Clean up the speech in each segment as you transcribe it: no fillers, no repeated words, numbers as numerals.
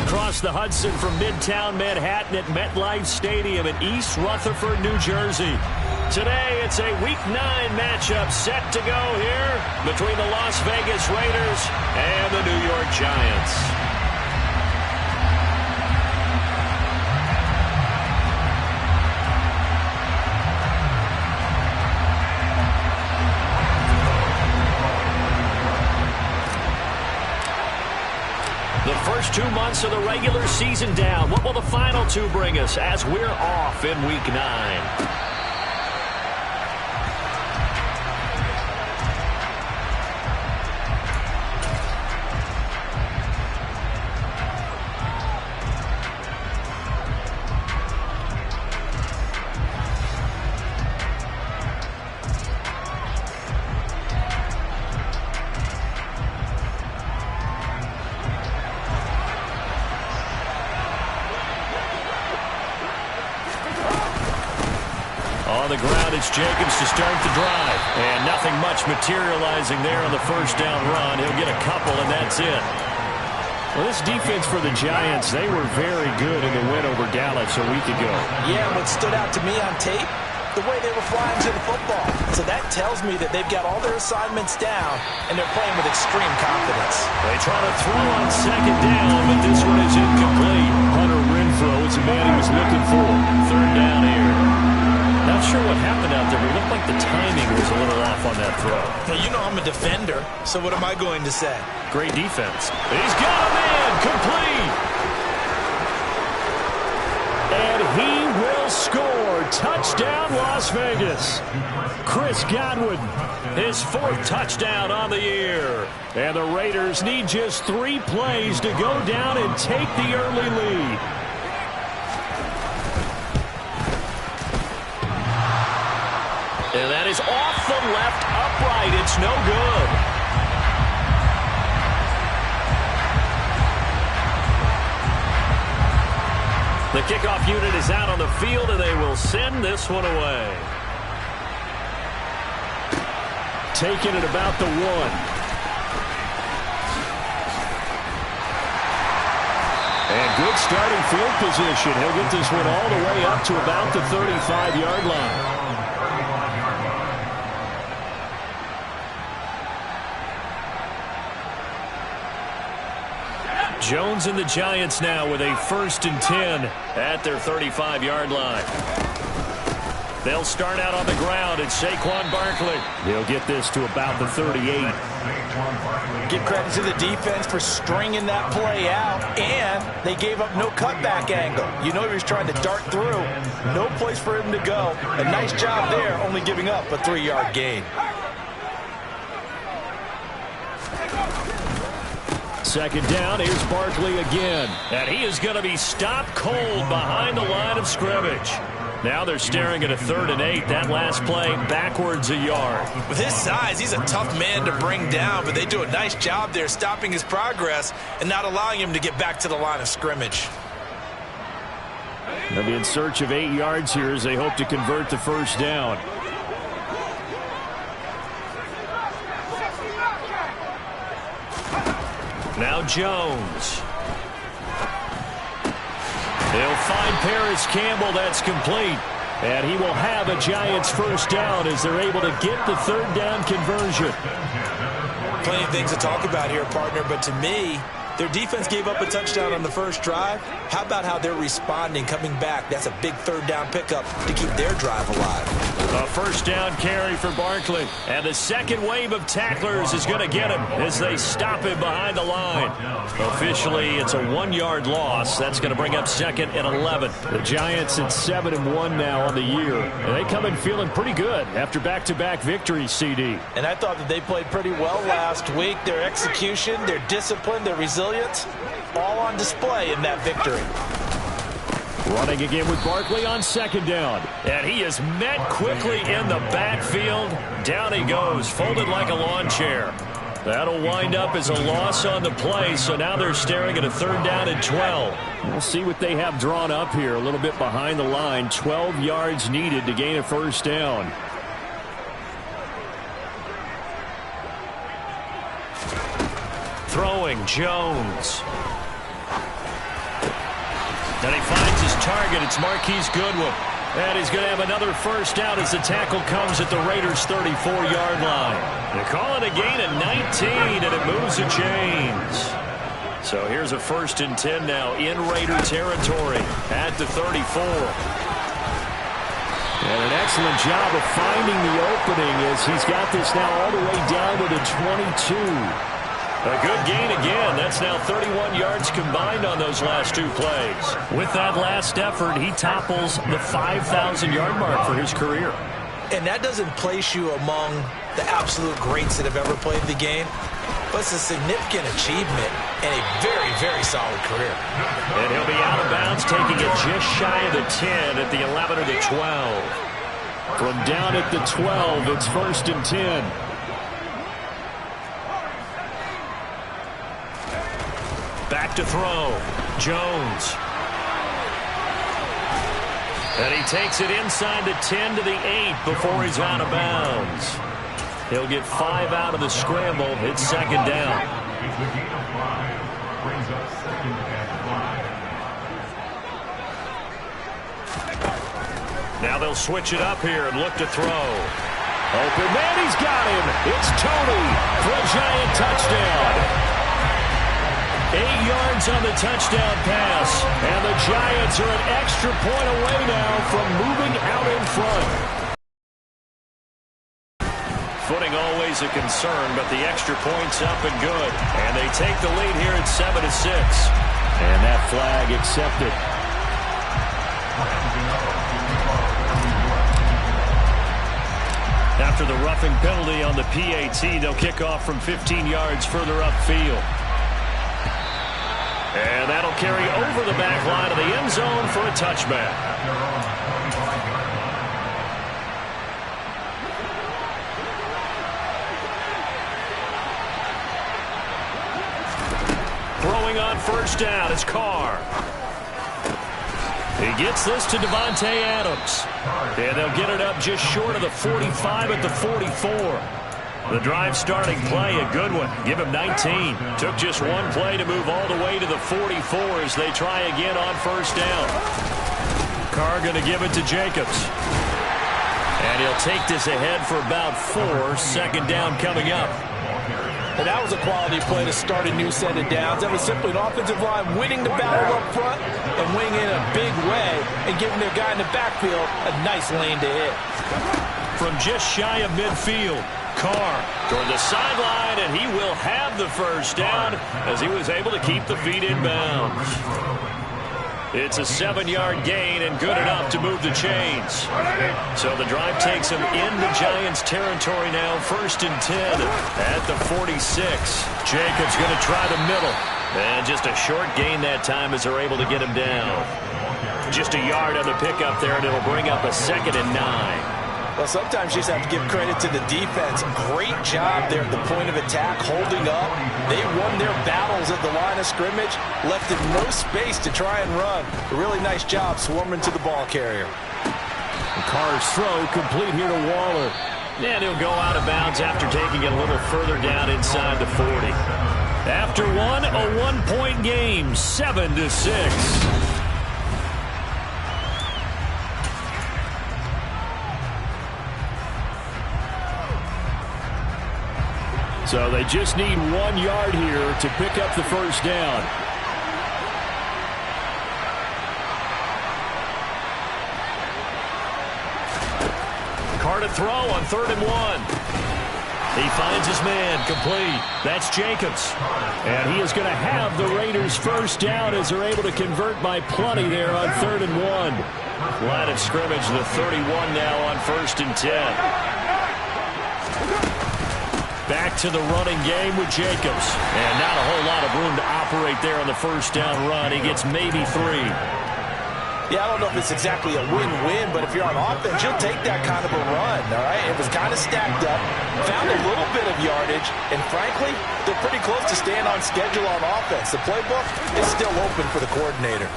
across the Hudson from Midtown Manhattan at MetLife Stadium in East Rutherford, New Jersey. Today, it's a Week 9 matchup set to go here between the Las Vegas Raiders and the New York Giants. The first 2 months of the regular season down. What will the final 2 bring us as we're off in Week 9? On the ground, it's Jacobs to start the drive. And nothing much materializing there on the first down run. He'll get a couple, and that's it. Well, this defense for the Giants, they were very good in the win over Dallas a week ago. Yeah, what stood out to me on tape, the way they were flying to the football. So that tells me that they've got all their assignments down, and they're playing with extreme confidence. They try to throw on second down, but this one is incomplete. Hunter Renfrow is the man he was looking for. Third down here. Not sure what happened out there, but it looked like the timing was a little off on that throw. Well, you know I'm a defender, so what am I going to say? Great defense. He's got a man, complete. And he will score. Touchdown, Las Vegas. Chris Godwin, his 4th touchdown on the year. And the Raiders need just 3 plays to go down and take the early lead. And that is off the left upright. It's no good. The kickoff unit is out on the field, and they will send this one away. Taking it about the 1. And good starting field position. He'll get this one all the way up to about the 35-yard line. Jones and the Giants now with a 1st and 10 at their 35-yard line. They'll start out on the ground at Saquon Barkley. He'll get this to about the 38. Give credit to the defense for stringing that play out, and they gave up no cutback angle. You know he was trying to dart through. No place for him to go. A nice job there, only giving up a 3-yard gain. Second down, here's Barkley again. And he is going to be stopped cold behind the line of scrimmage. Now they're staring at a 3rd and 8. That last play backwards a yard. With his size, he's a tough man to bring down, but they do a nice job there stopping his progress and not allowing him to get back to the line of scrimmage. They'll be in search of 8 yards here as they hope to convert the first down. Now Jones. They'll find Paris Campbell. That's complete. And he will have a Giants first down as they're able to get the 3rd down conversion. Plenty of things to talk about here, partner, but to me, their defense gave up a touchdown on the first drive. How about how they're responding, coming back? That's a big 3rd down pickup to keep their drive alive. A first down carry for Barkley. And the second wave of tacklers is going to get him as they stop him behind the line. Officially, it's a 1-yard loss. That's going to bring up 2nd and 11. The Giants at 7-1 now on the year. And they come in feeling pretty good after back-to-back victories, CD. And I thought that they played pretty well last week. Their execution, their discipline, their resilience, all on display in that victory. Running again with Barkley on 2nd down. And he is met quickly in the backfield. Down he goes, folded like a lawn chair. That'll wind up as a loss on the play, so now they're staring at a 3rd down and 12. We'll see what they have drawn up here, a little bit behind the line. 12 yards needed to gain a first down. Throwing Jones. And he finds his target. It's Marquise Goodwin. And he's going to have another first down as the tackle comes at the Raiders' 34-yard line. They call it a gain of 19, and it moves the chains. So here's a 1st and 10 now in Raider territory at the 34. And an excellent job of finding the opening as he's got this now all the way down to the 22. A good gain again. That's now 31 yards combined on those last 2 plays. With that last effort, he topples the 5,000-yard mark for his career. And that doesn't place you among the absolute greats that have ever played the game, but it's a significant achievement and a very, very solid career. And he'll be out of bounds, taking it just shy of the 10 at the 11 or the 12. From down at the 12, it's 1st and 10. Back to throw. Jones. And he takes it inside the 10 to the 8 before he's out of bounds. He'll get 5 out of the scramble. It's 2nd down. Now they'll switch it up here and look to throw. Open man, he's got him. It's Tony for a Giant touchdown. 8 yards on the touchdown pass. And the Giants are an extra point away now from moving out in front. Footing always a concern, but the extra point's up and good. And they take the lead here at 7-6. And that flag accepted. After the roughing penalty on the PAT, they'll kick off from 15 yards further upfield. And that'll carry over the back line of the end zone for a touchback. Throwing on 1st down is Carr. He gets this to Devontae Adams. And they'll get it up just short of the 45 at the 44. The drive starting play, a good one. Give him 19. Took just 1 play to move all the way to the 44 as they try again on 1st down. Carr going to give it to Jacobs. And he'll take this ahead for about 4. 2nd down coming up. And that was a quality play to start a new set of downs. That was simply an offensive line winning the battle up front and winning in a big way and giving their guy in the backfield a nice lane to hit. From just shy of midfield, Carr toward the sideline, and he will have the 1st down as he was able to keep the feet in bounds. It's a 7-yard gain and good enough to move the chains. So the drive takes him into Giants territory now, 1st and 10 at the 46. Jacobs going to try the middle. And just a short gain that time as they're able to get him down. Just a yard on the pickup there, and it'll bring up a 2nd and 9. Well, sometimes you just have to give credit to the defense. Great job there at the point of attack, holding up. They won their battles at the line of scrimmage, left him no space to try and run. A really nice job swarming to the ball carrier. Carr's throw complete here to Waller. And he'll go out of bounds after taking it a little further down inside the 40. After one, a 1-point game, 7-6. So they just need 1 yard here to pick up the 1st down. Carr to throw on 3rd and 1. He finds his man, complete. That's Jacobs. And he is going to have the Raiders' 1st down as they're able to convert by plenty there on 3rd and 1. Line of scrimmage, the 31 now on 1st and 10. Back to the running game with Jacobs. And not a whole lot of room to operate there on the 1st down run. He gets maybe 3. Yeah, I don't know if it's exactly a win-win, but if you're on offense, you'll take that kind of a run, all right? It was kind of stacked up, found a little bit of yardage, and frankly, they're pretty close to staying on schedule on offense. The playbook is still open for the coordinator.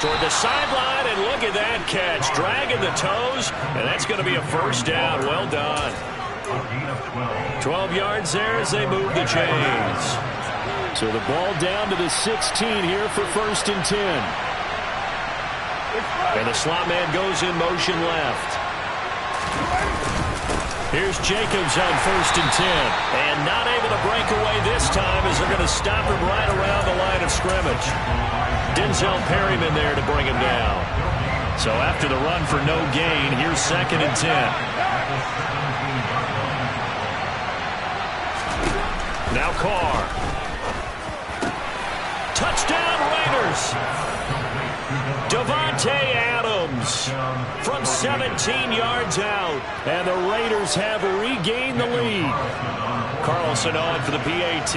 Toward the sideline, and look at that catch. Dragging the toes, and that's going to be a 1st down. Well done. 12 yards there as they move the chains. So the ball down to the 16 here for 1st and 10. And the slot man goes in motion left. Here's Jacobs on 1st and 10. And not able to break away this time as they're going to stop him right around the line of scrimmage. Denzel Perryman there to bring him down. So after the run for no gain, here's 2nd and 10. Now Carr. Touchdown Raiders. Davante Adams from 17 yards out. And the Raiders have regained the lead. Carlson on for the PAT.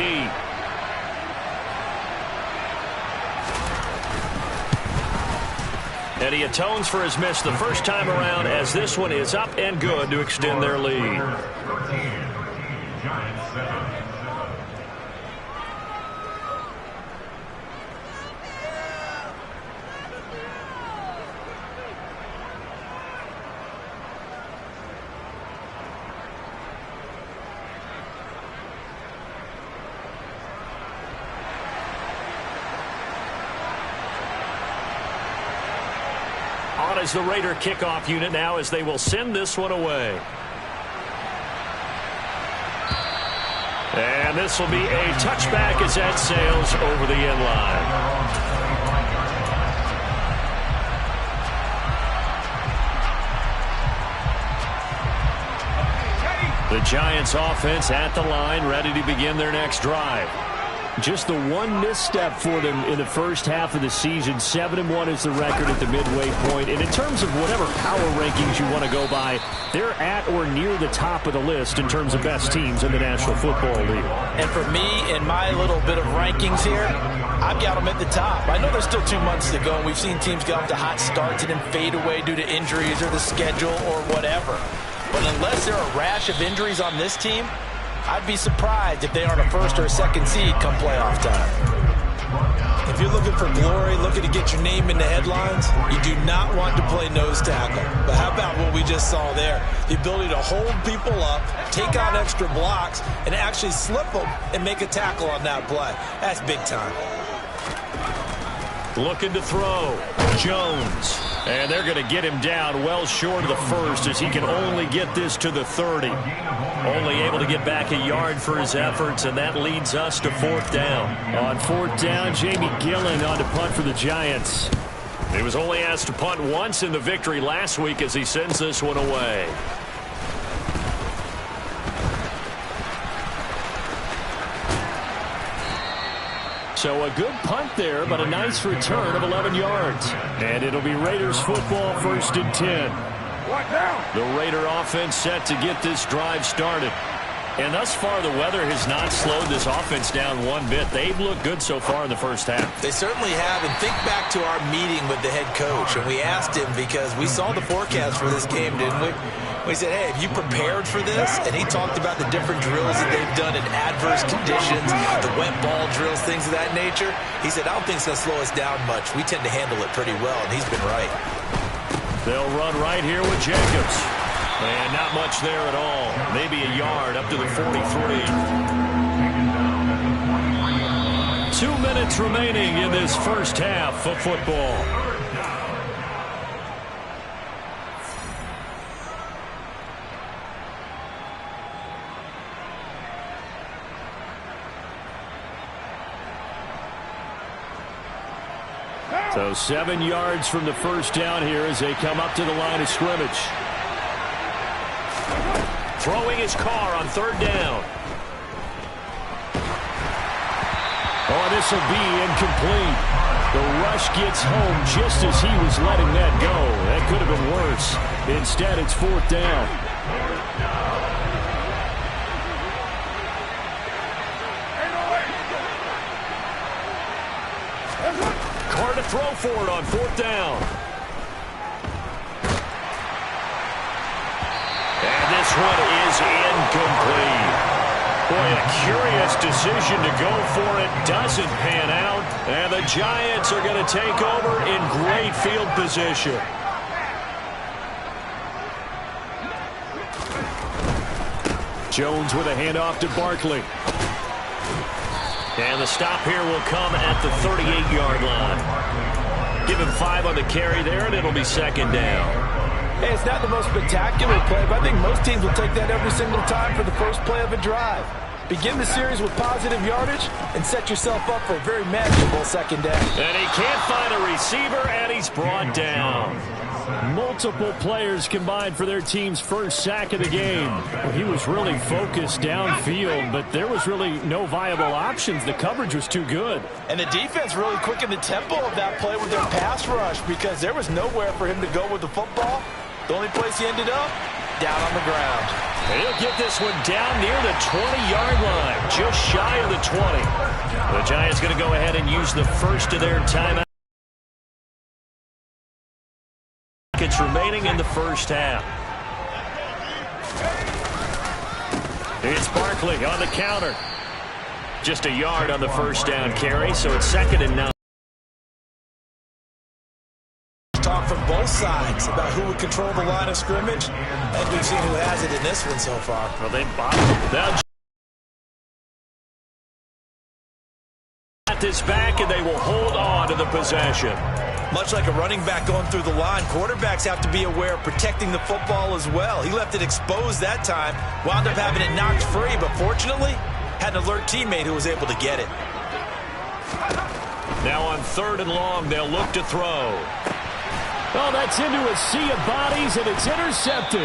And he atones for his miss the first time around as this one is up and good to extend their lead. On as the Raider kickoff unit now as they will send this one away. And this will be a touchback as that sails over the end line. The Giants offense at the line, ready to begin their next drive. Just the one misstep for them in the first half of the season. 7-1 is the record at the midway point. And in terms of whatever power rankings you want to go by, they're at or near the top of the list in terms of best teams in the National Football League. And for me, in my little bit of rankings here, I've got them at the top. I know there's still 2 months to go, and we've seen teams get off to hot starts and then fade away due to injuries or the schedule or whatever. But unless there are a rash of injuries on this team, I'd be surprised if they aren't a 1st or a 2nd seed come playoff time. If you're looking for glory, looking to get your name in the headlines, you do not want to play nose tackle. But how about what we just saw there? The ability to hold people up, take out extra blocks, and actually slip them and make a tackle on that play. That's big time. Looking to throw. Jones. And they're going to get him down well short of the 1st as he can only get this to the 30. Only able to get back a yard for his efforts, and that leads us to 4th down. On 4th down, Jamie Gillen on to punt for the Giants. He was only asked to punt once in the victory last week as he sends this one away. So a good punt there, but a nice return of 11 yards. And it'll be Raiders football, 1st and 10. The Raider offense set to get this drive started. And thus far, the weather has not slowed this offense down one bit. They've looked good so far in the first half. They certainly have. And think back to our meeting with the head coach. And we asked him because we saw the forecast for this game, didn't we? We said, hey, have you prepared for this? And he talked about the different drills that they've done in adverse conditions, the wet ball drills, things of that nature. He said, I don't think it's going to slow us down much. We tend to handle it pretty well, and he's been right. They'll run right here with Jacobs. And not much there at all. Maybe a yard up to the 43. 2 minutes remaining in this first half of football. So 7 yards from the first down here as they come up to the line of scrimmage. Throwing his Carr on 3rd down. Oh, this will be incomplete. The rush gets home just as he was letting that go. That could have been worse. Instead, it's 4th down. Carr to throw for it on 4th down. And this one is incomplete. Boy, a curious decision to go for it. Doesn't pan out. And the Giants are going to take over in great field position. Jones with a handoff to Barkley. And the stop here will come at the 38-yard line. Give him 5 on the carry there, and it'll be second down. Hey, it's not the most spectacular play, but I think most teams will take that every single time for the first play of a drive. Begin the series with positive yardage and set yourself up for a very manageable second down. And he can't find a receiver, and he's brought down. Multiple players combined for their team's first sack of the game. Well, he was really focused downfield, but there was really no viable options. The coverage was too good. And the defense really quickened the tempo of that play with their pass rush because there was nowhere for him to go with the football. The only place he ended up, down on the ground. He'll get this one down near the 20-yard line, just shy of the 20. The Giants going to go ahead and use the first of their timeouts. It's remaining in the first half. It's Barkley on the counter. Just a yard on the first down carry, so it's 2nd and 9. Talk from both sides about who would control the line of scrimmage. I think we've seen who has it in this one so far. Well, they bottled this back, and they will hold on to the possession. Much like a running back going through the line, quarterbacks have to be aware of protecting the football as well. He left it exposed that time, wound up having it knocked free, but fortunately, had an alert teammate who was able to get it. Now on 3rd and long, they'll look to throw. Oh, that's into a sea of bodies, and it's intercepted.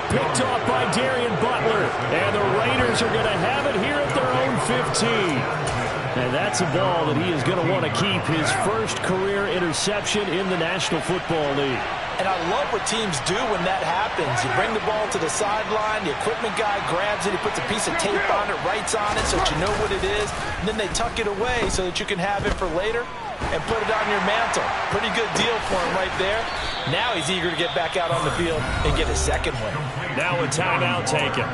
Picked off by Darian Butler, and the Raiders are going to have it here at their own 15. And that's a ball that he is going to want to keep, his first career interception in the National Football League. And I love what teams do when that happens. You bring the ball to the sideline, the equipment guy grabs it, he puts a piece of tape on it, writes on it so that you know what it is, and then they tuck it away so that you can have it for later and put it on your mantle. Pretty good deal for him right there. Now he's eager to get back out on the field and get his second win. Now a timeout taken.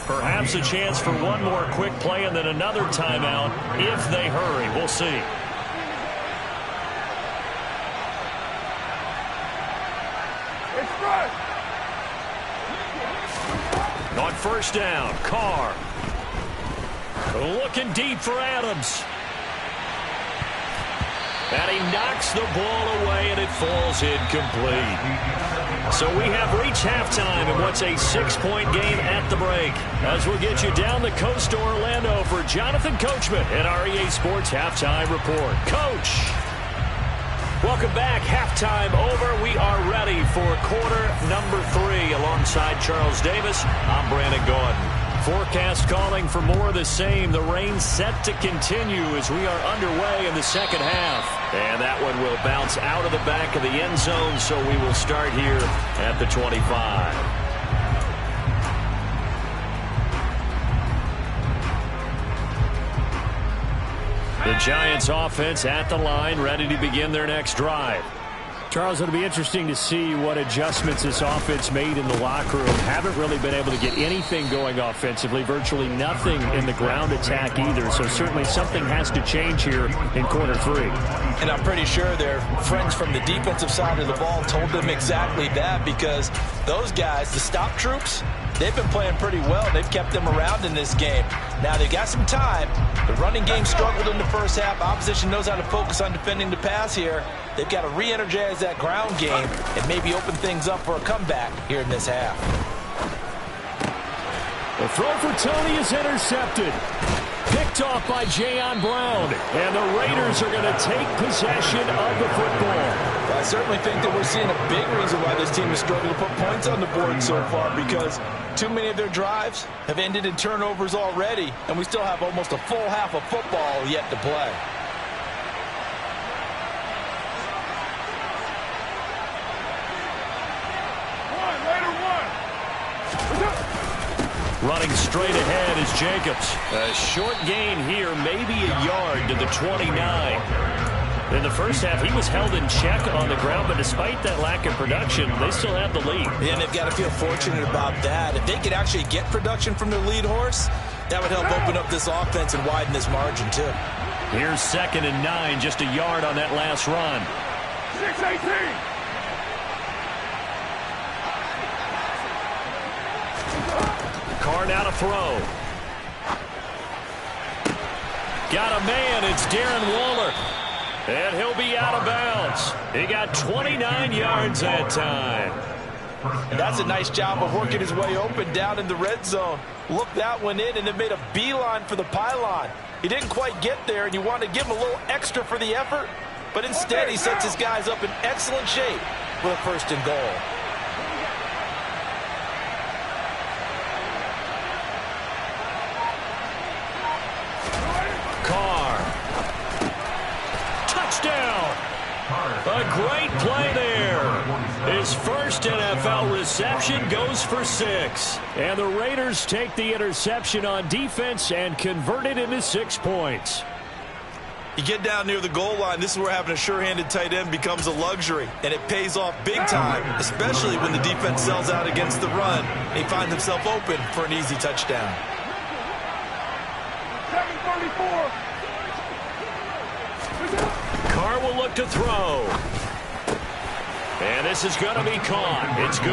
Perhaps a chance for one more quick play and then another timeout if they hurry. We'll see. On first down, Carr. Looking deep for Adams. And he knocks the ball away, and it falls incomplete. So we have reached halftime in what's a 6-point game at the break. As we'll get you down the coast to Orlando for Jonathan Coachman and our EA Sports Halftime Report. Coach! Welcome back. Halftime over. We are ready for quarter number 3 alongside Charles Davis. I'm Brandon Gaudin. Forecast calling for more of the same. The rain set to continue as we are underway in the second half. And that one will bounce out of the back of the end zone, so we will start here at the 25. The Giants offense at the line, ready to begin their next drive. Charles, it'll be interesting to see what adjustments this offense made in the locker room. Haven't really been able to get anything going offensively, virtually nothing in the ground attack either. So certainly something has to change here in quarter 3. And I'm pretty sure their friends from the defensive side of the ball told them exactly that, because those guys, the stop troops, they've been playing pretty well. They've kept them around in this game. Now they've got some time. The running game struggled in the first half. Opposition knows how to focus on defending the pass here. They've got to re-energize that ground game and maybe open things up for a comeback here in this half. The throw for Tony is intercepted. Picked off by Jayon Brown. And the Raiders are going to take possession of the football. Well, I certainly think that we're seeing a big reason why this team has struggled to put points on the board so far, because too many of their drives have ended in turnovers already, and we still have almost a full half of football yet to play. Running straight ahead is Jacobs. A short gain here, maybe a yard to the 29. In the first half, he was held in check on the ground, but despite that lack of production, they still have the lead. And they've got to feel fortunate about that. If they could actually get production from their lead horse, that would help open up this offense and widen this margin, too. Here's 2nd and 9, just a yard on that last run. 6-18. Carr now to throw. Got a man. It's Darren Waller. And he'll be out of bounds. He got 29 yards that time. And that's a nice job of working his way open down in the red zone. Look that one in, and it made a beeline for the pylon. He didn't quite get there, and you want to give him a little extra for the effort, but instead he sets his guys up in excellent shape for a 1st and goal. Touchdown! A great play there. His first NFL reception goes for 6. And the Raiders take the interception on defense and convert it into 6 points. You get down near the goal line, this is where having a sure-handed tight end becomes a luxury, and it pays off big time, especially when the defense sells out against the run, and he finds himself open for an easy touchdown. 734. Carr will look to throw. And this is going to be caught. It's good.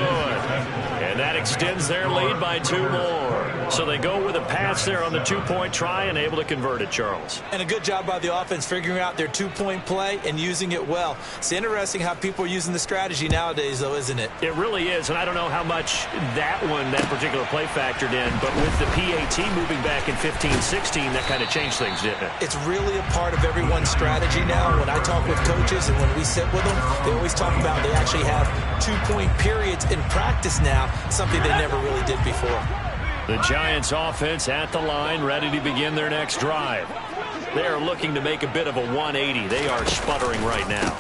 And that extends their lead by 2 more. So they go with a pass there on the 2-point try and able to convert it, Charles. And a good job by the offense figuring out their 2-point play and using it well. It's interesting how people are using the strategy nowadays, though, isn't it? It really is, and I don't know how much that particular play factored in, but with the PAT moving back in 15-16, that kind of changed things, didn't it? It's really a part of everyone's strategy now. When I talk with coaches and when we sit with them, they always talk about they actually have 2-point periods in practice now, something they never really did before. The Giants offense at the line, ready to begin their next drive. They are looking to make a bit of a 180. They are sputtering right now.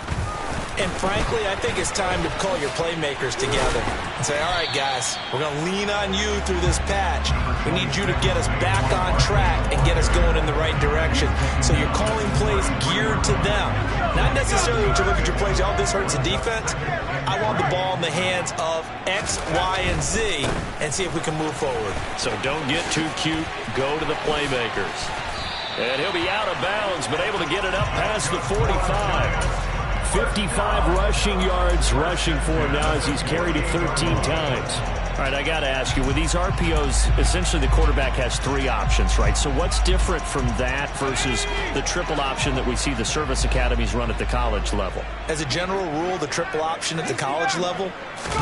And frankly, I think it's time to call your playmakers together and say, all right, guys, we're going to lean on you through this patch. We need you to get us back on track and get us going in the right direction. So you're calling plays geared to them. Not necessarily when you look at your plays, oh, this hurts the defense. I want the ball in the hands of X, Y, and Z and see if we can move forward. So don't get too cute. Go to the playmakers. And he'll be out of bounds, but able to get it up past the 45. 55 rushing yards rushing for him now as he's carried it 13 times. All right, I got to ask you, with these RPOs, essentially the quarterback has 3 options, right? So what's different from that versus the triple option that we see the service academies run at the college level? As a general rule, the triple option at the college level,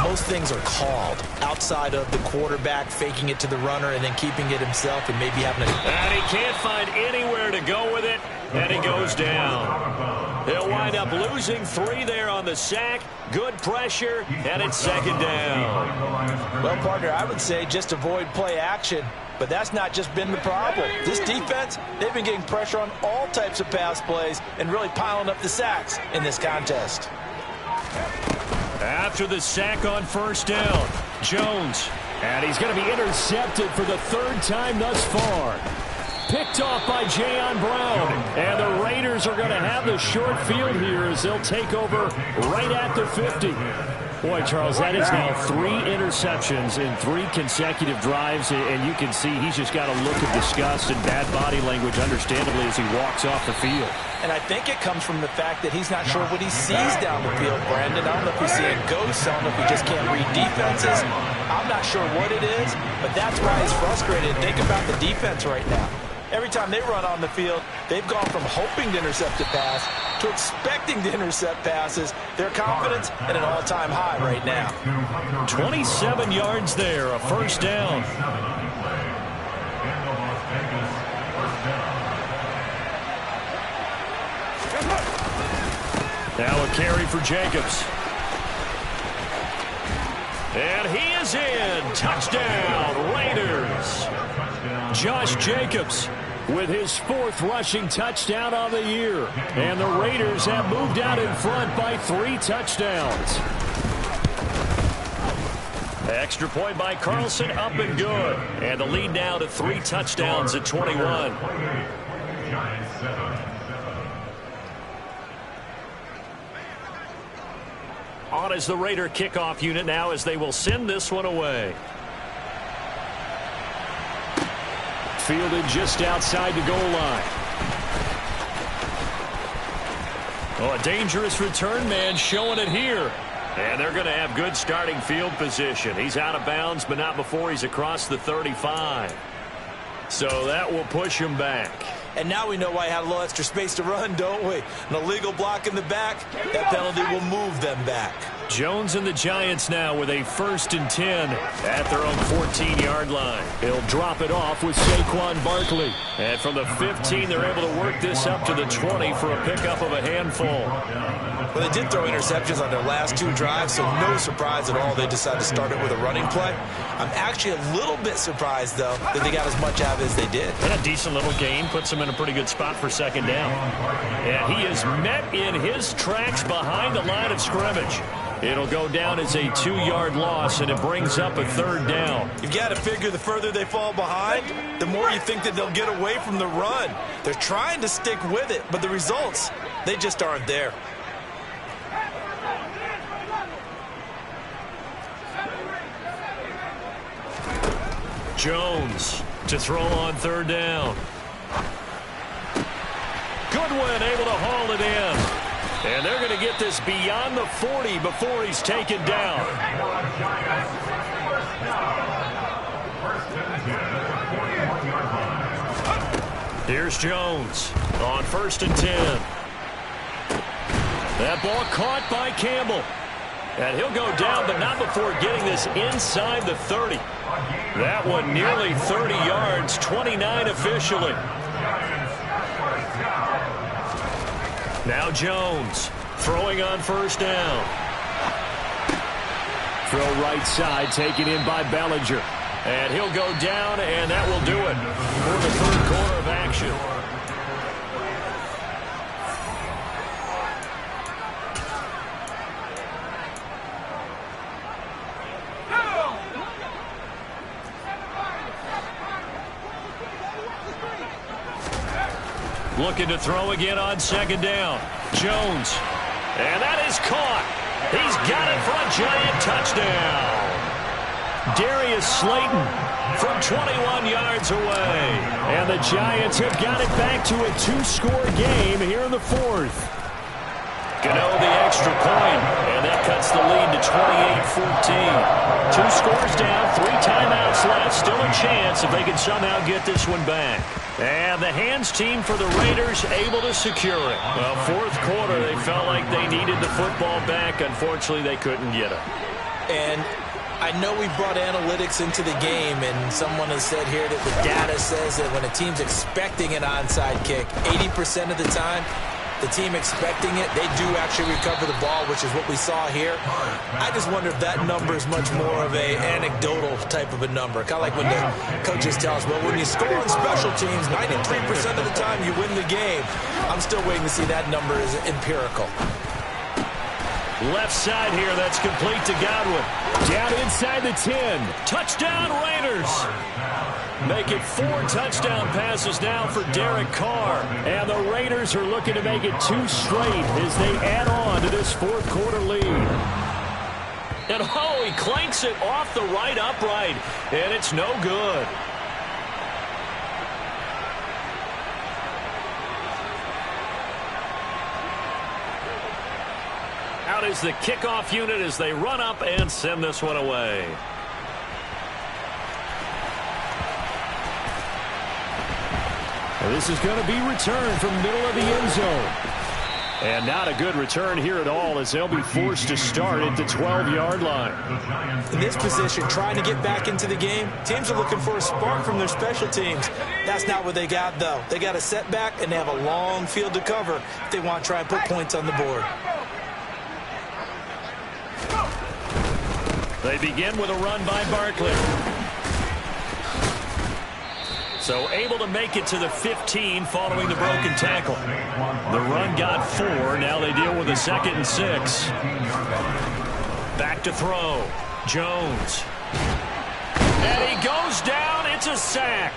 most things are called outside of the quarterback faking it to the runner and then keeping it himself and maybe having a... And he can't find anywhere to go with it, and he goes down. He'll wind up losing 3 there on the sack. Good pressure, and it's 2nd down. Well, partner, I would say just avoid play action, but that's not just been the problem. This defense, they've been getting pressure on all types of pass plays and really piling up the sacks in this contest. After the sack on 1st down, Jones. And he's going to be intercepted for the 3rd time thus far. Picked off by Jayon Brown. And the Raiders are going to have the short field here as they'll take over right at the 50. Boy, Charles, that is now 3 interceptions in 3 consecutive drives, and you can see he's just got a look of disgust and bad body language, understandably, as he walks off the field. And I think it comes from the fact that he's not sure what he sees down the field, Brandon. I don't know if he's seeing ghosts. I don't know if he just can't read defenses. I'm not sure what it is, but that's why he's frustrated. Think about the defense right now. Every time they run on the field, they've gone from hoping to intercept a pass to expecting to intercept passes. Their confidence at an all-time high right now. 27 yards there, a 1st down. Now a carry for Jacobs. And he is in. Touchdown, Raiders. Josh Jacobs with his 4th rushing touchdown on the year. And the Raiders have moved out in front by 3 touchdowns. Extra point by Carlson, up and good. And the lead now to 3 touchdowns at 21. On is the Raider kickoff unit now as they will send this one away. Fielded just outside the goal line. Oh, a dangerous return man showing it here. And they're going to have good starting field position. He's out of bounds, but not before he's across the 35. So that will push him back. And now we know why he had a little extra space to run, don't we? An illegal block in the back, that penalty will move them back. Jones and the Giants now with a 1st and 10 at their own 14-yard line. He'll drop it off with Saquon Barkley. And from the 15, they're able to work this up to the 20 for a pickup of a handful. Well, they did throw interceptions on their last 2 drives, so no surprise at all they decided to start it with a running play. I'm actually a little bit surprised, though, that they got as much out of it as they did. And a decent little gain puts him in a pretty good spot for 2nd down. And he is met in his tracks behind the line of scrimmage. It'll go down as a 2-yard loss, and it brings up a 3rd down. You've got to figure the further they fall behind, the more you think that they'll get away from the run. They're trying to stick with it, but the results, they just aren't there. Jones to throw on 3rd down. Goodwin able to haul it in. And they're going to get this beyond the 40 before he's taken down. Here's Jones on 1st and 10. That ball caught by Campbell. And he'll go down, but not before getting this inside the 30. That one nearly 30 yards, 29 officially. Now Jones throwing on 1st down. Throw right side taken in by Bellinger. And he'll go down, and that will do it for the 3rd quarter of action. Looking to throw again on 2nd down. Jones. And that is caught. He's got it for a giant touchdown. Darius Slayton from 21 yards away. And the Giants have got it back to a 2-score game here in the 4th. Gano the extra point, and that cuts the lead to 28-14. 2 scores down, 3 timeouts left. Still a chance if they can somehow get this one back. And the hands team for the Raiders able to secure it. Well, 4th quarter, they felt like they needed the football back. Unfortunately, they couldn't get it. And I know we brought analytics into the game, and someone has said here that the data says that when a team's expecting an onside kick, 80% of the time, the team expecting it, they do actually recover the ball, which is what we saw here. I just wonder if that number is much more of a anecdotal type of a number. Kind of like when the coaches tell us, well, when you score on special teams, 93% of the time you win the game. I'm still waiting to see that number is empirical. Left side here, that's complete to Godwin. Down inside the 10. Touchdown Raiders. Make it 4 touchdown passes now for Derek Carr. And the Raiders are looking to make it 2 straight as they add on to this 4th quarter lead. And oh, he clanks it off the right upright. And it's no good. Out is the kickoff unit as they run up and send this one away. This is going to be returned from middle of the end zone. And not a good return here at all as they'll be forced to start at the 12-yard line. In this position, trying to get back into the game, teams are looking for a spark from their special teams. That's not what they got, though. They got a setback, and they have a long field to cover if they want to try and put points on the board. They begin with a run by Barkley. So able to make it to the 15 following the broken tackle. The run got 4. Now they deal with a 2nd and 6. Back to throw. Jones. And he goes down. It's a sack.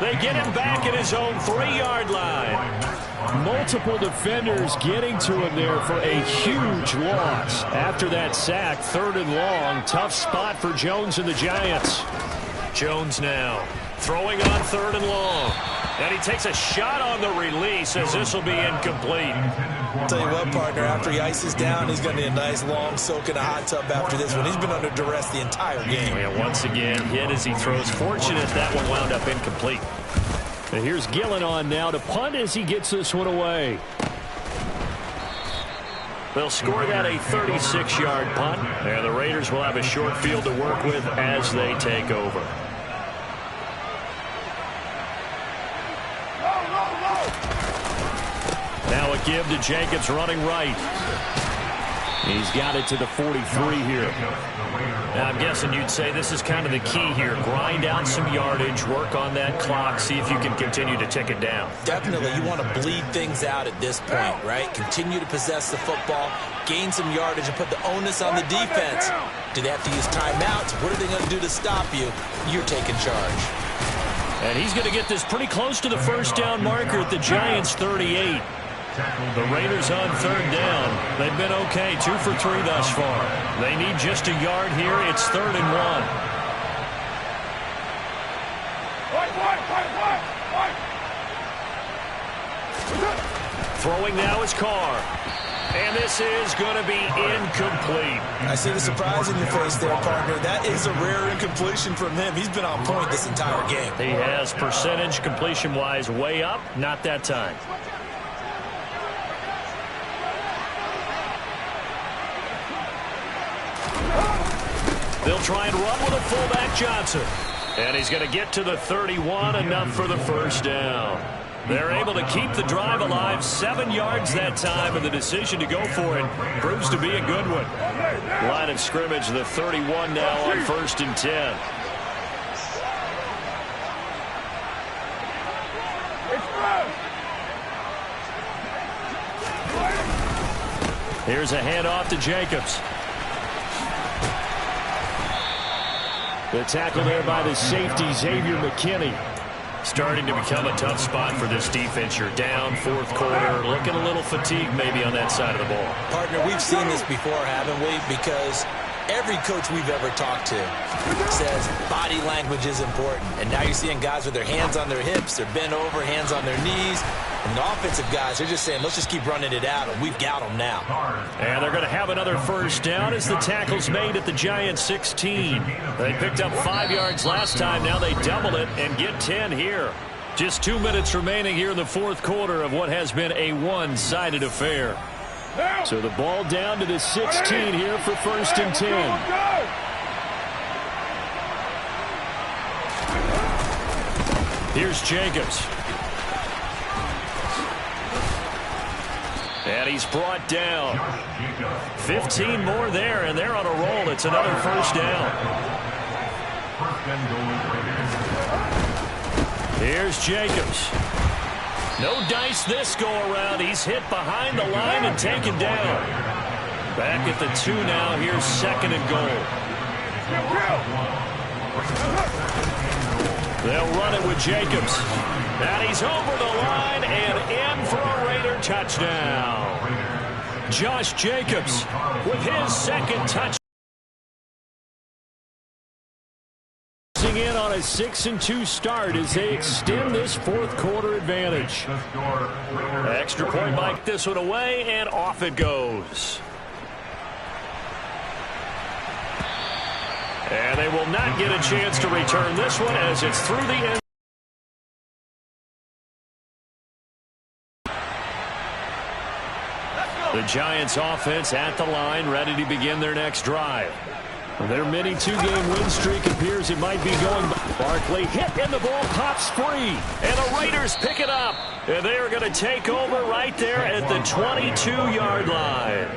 They get him back at his own 3-yard line. Multiple defenders getting to him there for a huge loss. After that sack, 3rd and long. Tough spot for Jones and the Giants. Jones now throwing on 3rd and long. And he takes a shot on the release as this will be incomplete. I'll tell you what, partner, after he ices down, he's going to need a nice long soak in a hot tub after this one. He's been under duress the entire game. And once again, hit as he throws. Fortunate that one wound up incomplete. And here's Gillen on now to punt as he gets this one away. They'll score that a 36-yard punt, and the Raiders will have a short field to work with as they take over. Now a give to Jacobs running right. He's got it to the 43 here. Now I'm guessing you'd say this is kind of the key here. Grind out some yardage, work on that clock, see if you can continue to tick it down. Definitely, you want to bleed things out at this point, right? Continue to possess the football, gain some yardage, and put the onus on the defense. Do they have to use timeouts? What are they going to do to stop you? You're taking charge. And he's going to get this pretty close to the first down marker at the Giants' 38. The Raiders on third down. They've been okay, 2 for 3 thus far. They need just a yard here. It's 3rd and 1. Throwing now is Carr. And this is going to be incomplete. I see the surprise in your face there, partner. That is a rare incompletion from him. He's been on point this entire game. He has percentage completion-wise way up. Not that time. They'll try and run with a fullback Johnson. And he's going to get to the 31, enough for the first down. They're able to keep the drive alive, 7 yards that time, and the decision to go for it proves to be a good one. Line of scrimmage, the 31 now on 1st and 10. Here's a handoff to Jacobs. The tackle there by the safety, Xavier McKinney. Starting to become a tough spot for this defense. You're down, 4th quarter, looking a little fatigued maybe on that side of the ball. Partner, we've seen this before, haven't we? Because every coach we've ever talked to says body language is important. And now you're seeing guys with their hands on their hips, they're bent over, hands on their knees. And the offensive guys, they're just saying, let's just keep running it out, and we've got them now. And they're going to have another first down as the tackle's made at the Giants' 16. They picked up 5 yards last time. Now they double it and get 10 here. Just 2 minutes remaining here in the 4th quarter of what has been a one-sided affair. So the ball down to the 16 here for 1st and 10. Here's Jacobs. And he's brought down. 15 more there, and they're on a roll. It's another first down. Here's Jacobs. No dice this go-around. He's hit behind the line and taken down. Back at the 2 now. Here's 2nd and goal. They'll run it with Jacobs. And he's over the line and in for a Raider touchdown. Josh Jacobs with his 2nd touchdown. In on a 6-2 start as they extend this 4th quarter advantage. Extra point might this one away, and off it goes. And they will not get a chance to return this one as it's through the end. The Giants offense at the line, ready to begin their next drive. Their mini 2-game win streak appears it might be going. Barkley hit and the ball pops free. And the Raiders pick it up. And they are going to take over right there at the 22-yard line.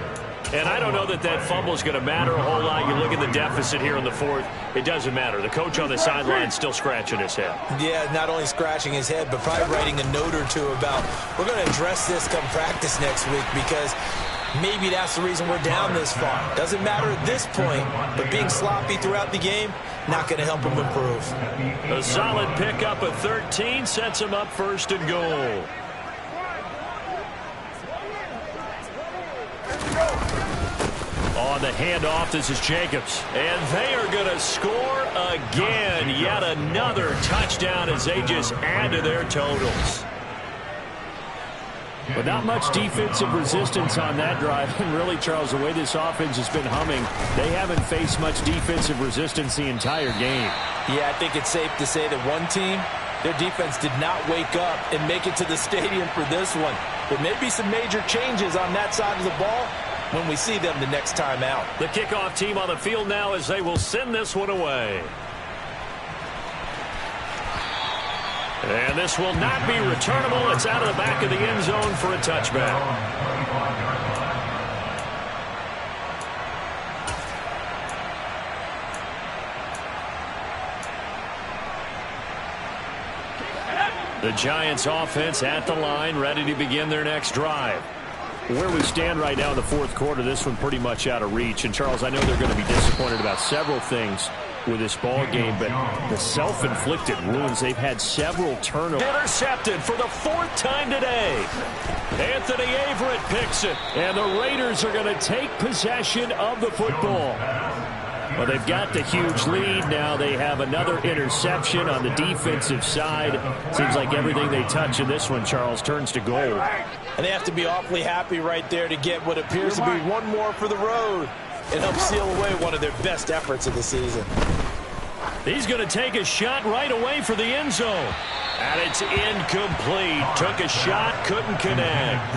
And I don't know that that fumble is going to matter a whole lot. You look at the deficit here in the 4th. It doesn't matter. The coach on the sideline still scratching his head. Yeah, not only scratching his head, but probably writing a note or two about we're going to address this come practice next week because maybe that's the reason we're down this far. Doesn't matter at this point, but being sloppy throughout the game, not going to help him improve. A solid pickup of 13 sets him up 1st and goal. On the handoff, this is Jacobs. And they are going to score again. Yet another touchdown as they just add to their totals. But not much defensive resistance on that drive. And really, Charles, the way this offense has been humming, they haven't faced much defensive resistance the entire game. Yeah, I think it's safe to say that one team, Their defense did not wake up and make it to the stadium for this one. There may be some major changes on that side of the ball when we see them the next time out. The kickoff team on the field now as they will send this one away. And this will not be returnable. It's out of the back of the end zone for a touchback. The Giants offense at the line, ready to begin their next drive. Where we stand right now in the fourth quarter, this one pretty much out of reach. And, Charles, I know they're going to be disappointed about several things with this ball game, but the self-inflicted wounds, they've had several turnovers. Intercepted for the fourth time today. Anthony Averett picks it, and the Raiders are going to take possession of the football. Well, they've got the huge lead. Now they have another interception on the defensive side. Seems like everything they touch in this one, Charles, turns to gold. And they have to be awfully happy right there to get what appears to be one more for the road and help seal away one of their best efforts of the season. He's going to take a shot right away for the end zone. And it's incomplete. Took a shot, couldn't connect.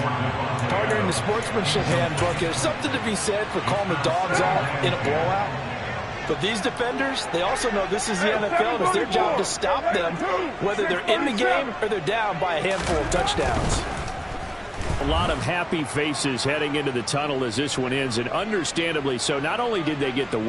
Partner, in the sportsmanship handbook, there's something to be said for calling the dogs off in a blowout. But these defenders, they also know this is the NFL, and it's their job to stop them, whether they're in the game or they're down by a handful of touchdowns. A lot of happy faces heading into the tunnel as this one ends, and understandably so. Not only did they get the win,